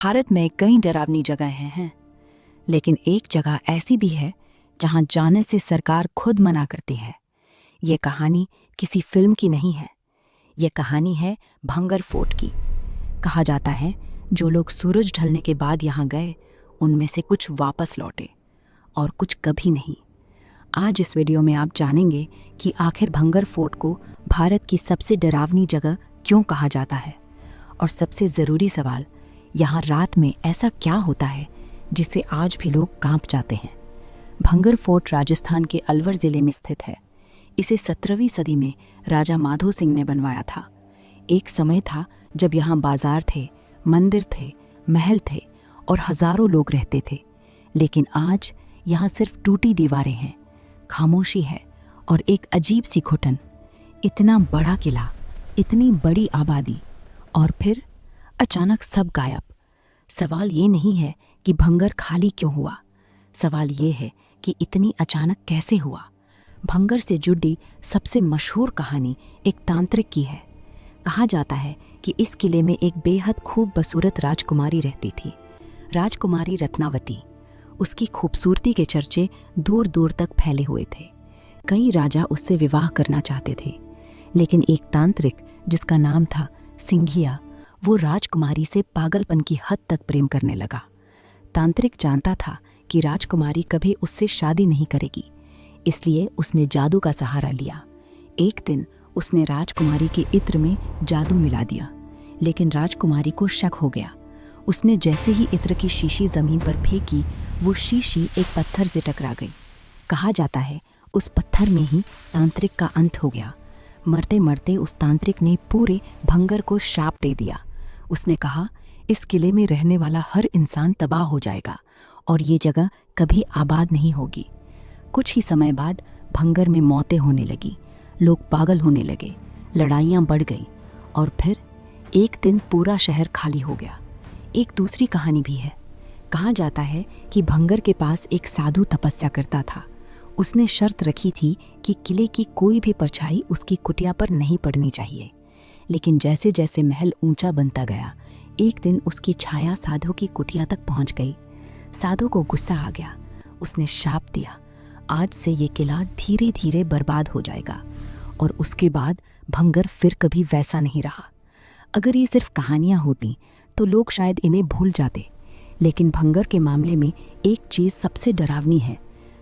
भारत में कई डरावनी जगहें हैं, लेकिन एक जगह ऐसी भी है जहां जाने से सरकार खुद मना करती है। ये कहानी किसी फिल्म की नहीं है। ये कहानी है भंगर फोर्ट की। कहा जाता है जो लोग सूरज ढलने के बाद यहाँ गए उनमें से कुछ वापस लौटे और कुछ कभी नहीं। आज इस वीडियो में आप जानेंगे कि आखिर भंगर फोर्ट को भारत की सबसे डरावनी जगह क्यों कहा जाता है, और सबसे ज़रूरी सवाल, यहाँ रात में ऐसा क्या होता है जिससे आज भी लोग कांप जाते हैं। भंगर फोर्ट राजस्थान के अलवर ज़िले में स्थित है। इसे 17वीं सदी में राजा माधो सिंह ने बनवाया था। एक समय था जब यहाँ बाजार थे, मंदिर थे, महल थे और हज़ारों लोग रहते थे। लेकिन आज यहाँ सिर्फ टूटी दीवारें हैं, खामोशी है और एक अजीब सी घुटन। इतना बड़ा किला, इतनी बड़ी आबादी, और फिर अचानक सब गायब। सवाल ये नहीं है कि भंगर खाली क्यों हुआ, सवाल ये है कि इतनी अचानक कैसे हुआ। भंगर से जुड़ी सबसे मशहूर कहानी एक तांत्रिक की है। कहा जाता है कि इस किले में एक बेहद खूबसूरत राजकुमारी रहती थी, राजकुमारी रत्नावती। उसकी खूबसूरती के चर्चे दूर दूर तक फैले हुए थे। कई राजा उससे विवाह करना चाहते थे, लेकिन एक तांत्रिक जिसका नाम था सिंघिया, वो राजकुमारी से पागलपन की हद तक प्रेम करने लगा। तांत्रिक जानता था कि राजकुमारी कभी उससे शादी नहीं करेगी, इसलिए उसने जादू का सहारा लिया। एक दिन उसने राजकुमारी के इत्र में जादू मिला दिया, लेकिन राजकुमारी को शक हो गया। उसने जैसे ही इत्र की शीशी जमीन पर फेंकी, वो शीशी एक पत्थर से टकरा गई। कहा जाता है उस पत्थर में ही तांत्रिक का अंत हो गया। मरते मरते उस तांत्रिक ने पूरे भंगर को श्राप दे दिया। उसने कहा, इस किले में रहने वाला हर इंसान तबाह हो जाएगा और ये जगह कभी आबाद नहीं होगी। कुछ ही समय बाद भंगर में मौतें होने लगी, लोग पागल होने लगे, लड़ाइयाँ बढ़ गई और फिर एक दिन पूरा शहर खाली हो गया। एक दूसरी कहानी भी है। कहा जाता है कि भंगर के पास एक साधु तपस्या करता था। उसने शर्त रखी थी कि किले की कोई भी परछाई उसकी कुटिया पर नहीं पड़नी चाहिए। लेकिन जैसे जैसे महल ऊंचा बनता गया, एक दिन उसकी छाया साधु की कुटिया तक पहुंच गई। साधु को गुस्सा आ गया। उसने शाप दिया, आज से ये किला धीरे धीरे बर्बाद हो जाएगा। और उसके बाद भंगर फिर कभी वैसा नहीं रहा। अगर ये सिर्फ कहानियाँ होती तो लोग शायद इन्हें भूल जाते, लेकिन भंगर के मामले में एक चीज़ सबसे डरावनी है,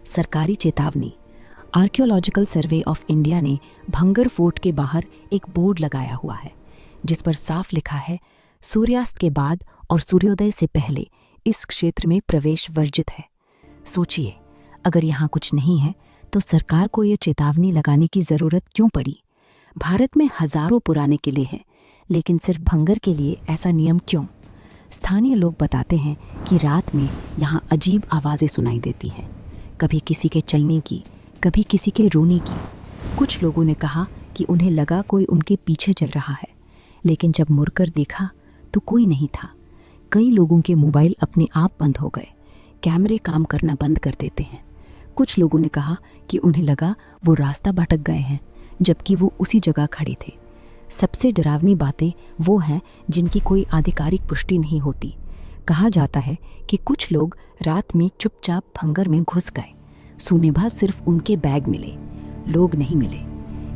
सरकारी चेतावनी। आर्कियोलॉजिकल सर्वे ऑफ इंडिया ने भंगर फोर्ट के बाहर एक बोर्ड लगाया हुआ है, जिस पर साफ लिखा है, सूर्यास्त के बाद और सूर्योदय से पहले इस क्षेत्र में प्रवेश वर्जित है। सोचिए, अगर यहाँ कुछ नहीं है तो सरकार को ये चेतावनी लगाने की ज़रूरत क्यों पड़ी? भारत में हज़ारों पुराने किले हैं, लेकिन सिर्फ भंगर के लिए ऐसा नियम क्यों? स्थानीय लोग बताते हैं कि रात में यहाँ अजीब आवाज़ें सुनाई देती हैं, कभी किसी के चलने की, कभी किसी के रोने की। कुछ लोगों ने कहा कि उन्हें लगा कोई उनके पीछे चल रहा है, लेकिन जब मुड़कर देखा तो कोई नहीं था। कई लोगों के मोबाइल अपने आप बंद हो गए, कैमरे काम करना बंद कर देते हैं। कुछ लोगों ने कहा कि उन्हें लगा वो रास्ता भटक गए हैं, जबकि वो उसी जगह खड़े थे। सबसे डरावनी बातें वो हैं जिनकी कोई आधिकारिक पुष्टि नहीं होती। कहा जाता है कि कुछ लोग रात में चुपचाप भंगर में घुस गए, सूनेबाज सिर्फ उनके बैग मिले, लोग नहीं मिले।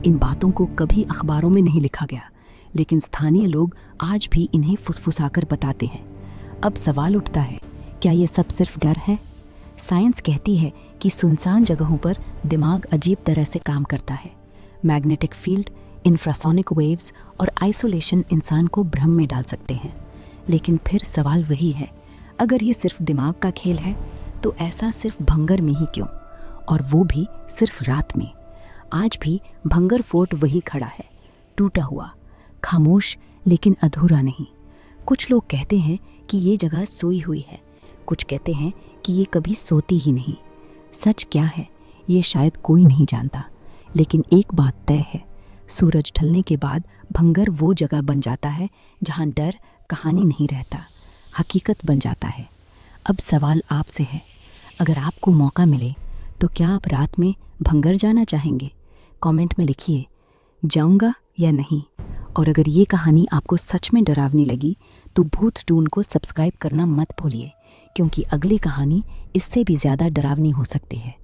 इन बातों को कभी अखबारों में नहीं लिखा गया, लेकिन स्थानीय लोग आज भी इन्हें फुसफुसाकर बताते हैं। अब सवाल उठता है, क्या ये सब सिर्फ डर है? साइंस कहती है कि सुनसान जगहों पर दिमाग अजीब तरह से काम करता है। मैग्नेटिक फील्ड, इंफ्रासोनिक वेव्स और आइसोलेशन इंसान को भ्रम में डाल सकते हैं। लेकिन फिर सवाल वही है, अगर ये सिर्फ दिमाग का खेल है तो ऐसा सिर्फ भंगर में ही क्यों, और वो भी सिर्फ रात में? आज भी भंगर फोर्ट वही खड़ा है, टूटा हुआ, खामोश, लेकिन अधूरा नहीं। कुछ लोग कहते हैं कि ये जगह सोई हुई है, कुछ कहते हैं कि ये कभी सोती ही नहीं। सच क्या है ये शायद कोई नहीं जानता, लेकिन एक बात तय है, सूरज ढलने के बाद भंगर वो जगह बन जाता है जहाँ डर कहानी नहीं रहता, हकीकत बन जाता है। अब सवाल आपसे है, अगर आपको मौका मिले तो क्या आप रात में भंगर जाना चाहेंगे? कमेंट में लिखिए, जाऊंगा या नहीं। और अगर ये कहानी आपको सच में डरावनी लगी तो भूत टून को सब्सक्राइब करना मत भूलिए, क्योंकि अगली कहानी इससे भी ज़्यादा डरावनी हो सकती है।